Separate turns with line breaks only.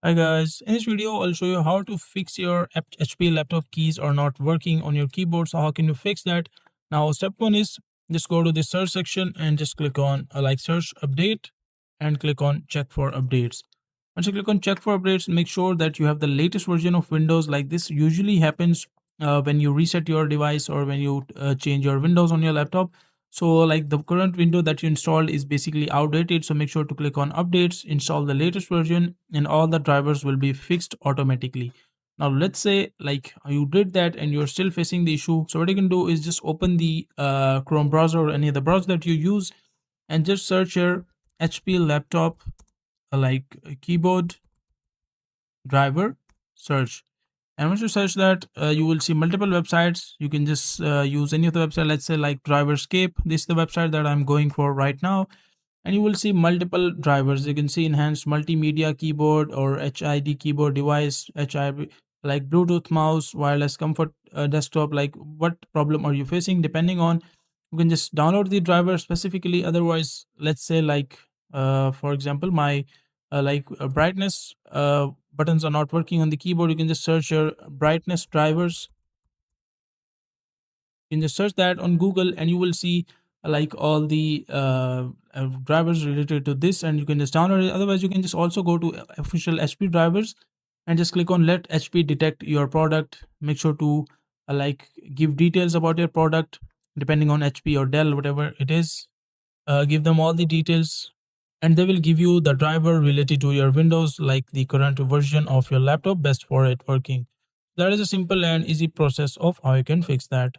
Hi guys, in this video I'll show you how to fix your HP laptop keys are not working on your keyboard. So how can you fix that? Now step one is just go to the search section and just click on like search update and click on check for updates. Once you click on check for updates, make sure that you have the latest version of Windows. Like this usually happens when you reset your device or when you change your Windows on your laptop. So like the current window that you installed is basically outdated. So make sure to click on updates, install the latest version, and all the drivers will be fixed automatically. Now let's say like you did that and you're still facing the issue. So what you can do is just open the Chrome browser or any other browser that you use and just search your HP laptop keyboard driver search. And once you search that, you will see multiple websites. You can just use any of the website. Let's say like driverscape. This is the website that I'm going for right now. And you will see multiple drivers. You can see enhanced multimedia keyboard or HID keyboard device, HID like Bluetooth mouse, wireless comfort desktop. Like what problem are you facing? Depending on, you can just download the driver specifically. Otherwise, let's say like for example, my brightness buttons are not working on the keyboard. You can just search your brightness drivers. You can just search that on Google and you will see like all the drivers related to this, and you can just download it. Otherwise, you can just also go to official HP drivers and just click on let HP detect your product. Make sure to give details about your product depending on HP or Dell, whatever it is. Give them all the details and they will give you the driver related to your Windows, like the current version of your laptop best for it working. That is a simple and easy process of how you can fix that.